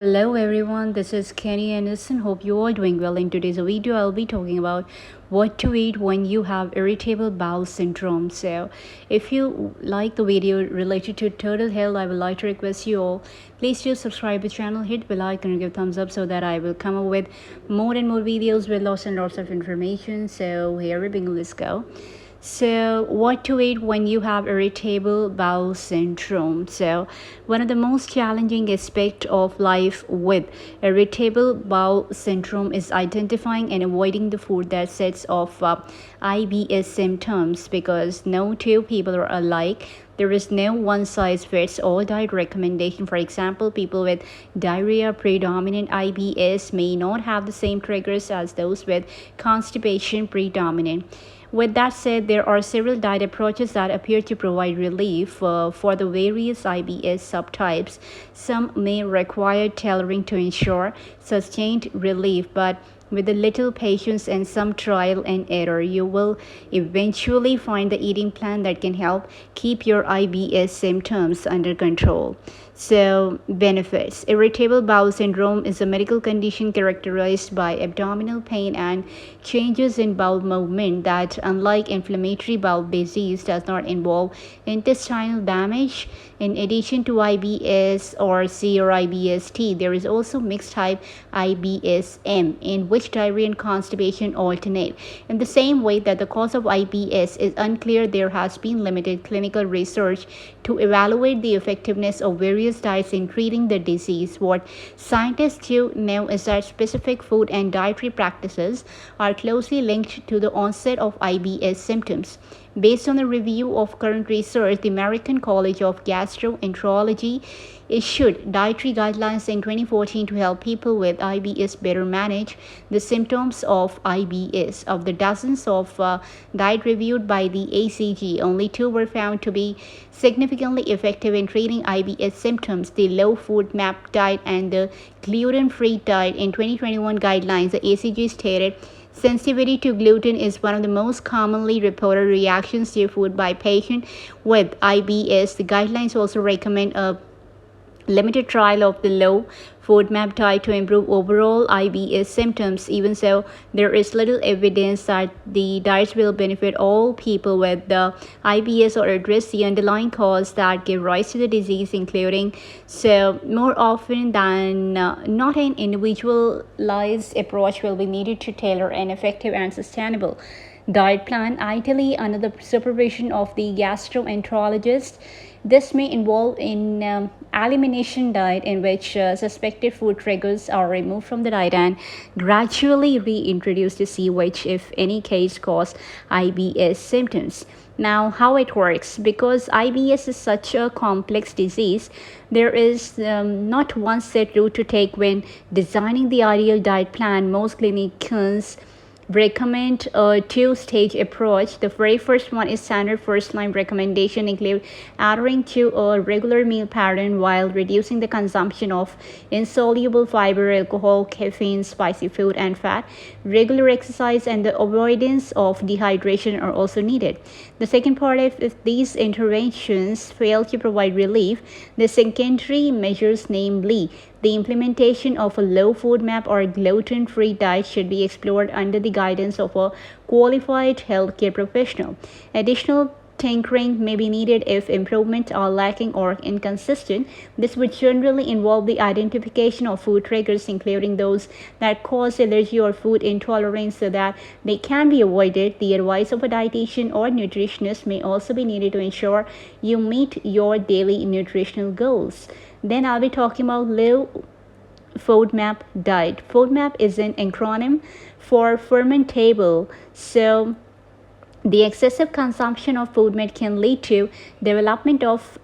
Hello everyone, this is Kenny Anderson. Hope you all doing well. In today's video, I'll be talking about what to eat when you have irritable bowel syndrome. So, if you like the video related to total health, I would like to request you all please do subscribe the channel, hit bell icon, and give thumbs up so that I will come up with more and more videos with lots and lots of information. So here we begin. Let's go. So, what to eat when you have irritable bowel syndrome? So, one of the most challenging aspects of life with irritable bowel syndrome is identifying and avoiding the food that sets off IBS symptoms because no two people are alike. There is no one size fits all diet recommendation. For example, people with diarrhea predominant IBS may not have the same triggers as those with constipation predominant. With that said, there are several diet approaches that appear to provide relief for the various IBS subtypes. Some may require tailoring to ensure sustained relief, but with a little patience and some trial and error, you will eventually find the eating plan that can help keep your IBS symptoms under control. So, benefits. Irritable bowel syndrome is a medical condition characterized by abdominal pain and changes in bowel movement that, unlike inflammatory bowel disease, does not involve intestinal damage. In addition to IBS or C or IBS-T, there is also mixed type IBS-M, in which diarrhea and constipation alternate. In the same way that the cause of IBS is unclear, there has been limited clinical research to evaluate the effectiveness of various diets in treating the disease. What scientists do know is that specific food and dietary practices are closely linked to the onset of IBS symptoms. Based on a review of current research, the American College of Gastroenterology issued dietary guidelines in 2014 to help people with IBS better manage the symptoms of IBS. Of the dozens of diet reviewed by the ACG, only two were found to be significantly effective in treating IBS symptoms: the low food map diet and the gluten-free diet. In 2021 guidelines, the ACG stated sensitivity to gluten is one of the most commonly reported reactions to food by patients with IBS. The guidelines also recommend a limited trial of the low FODMAP diet to improve overall IBS symptoms. Even so, there is little evidence that the diets will benefit all people with the IBS or address the underlying cause that give rise to the disease, including so more often than not an individualized approach will be needed to tailor an effective and sustainable diet plan, ideally under the supervision of the gastroenterologist. This may involve an elimination diet in which suspected food triggers are removed from the diet and gradually reintroduced to see which, if any, case cause IBS symptoms. Now, how it works: because IBS is such a complex disease, there is not one set route to take when designing the ideal diet plan. Most clinicians recommend a two-stage approach. The very first one is standard first-line recommendation, include adhering to a regular meal pattern while reducing the consumption of insoluble fiber, alcohol, caffeine, spicy food, and fat. Regular exercise and the avoidance of dehydration are also needed. The second part, if these interventions fail to provide relief, the secondary measures, namely the implementation of a low FODMAP or gluten-free diet, should be explored under the guidance of a qualified healthcare professional. Additional tinkering may be needed if improvements are lacking or inconsistent. This would generally involve the identification of food triggers, including those that cause allergy or food intolerance, so that they can be avoided. The advice of a dietitian or nutritionist may also be needed to ensure you meet your daily nutritional goals. Then I'll be talking about low FODMAP diet. FODMAP is an acronym for fermentable. So the excessive consumption of FODMAP can lead to development of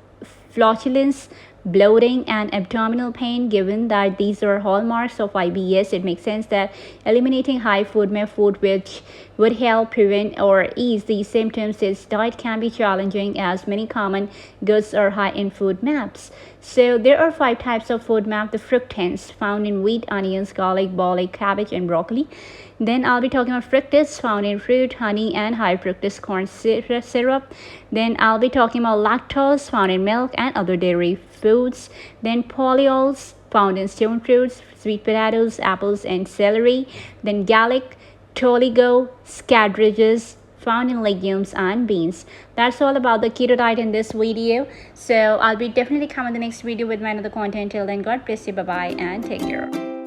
flatulence, bloating, and abdominal pain. Given that these are hallmarks of IBS, it makes sense that eliminating high FODMAP food, which would help prevent or ease these symptoms. This diet can be challenging as many common goods are high in FODMAPs. So there are 5 types of FODMAP. The fructans, found in wheat, onions, garlic, barley, cabbage, and broccoli. Then I'll be talking about fructose, found in fruit, honey, and high fructose corn syrup. Then I'll be talking about lactose, found in milk and other dairy foods, then polyols found in stone fruits, sweet potatoes, apples, and celery, then garlic, toligo, scadrages found in legumes and beans. That's all about the keto diet in this video. So I'll be definitely coming in the next video with my another content. Till then, God bless you, bye bye, and take care.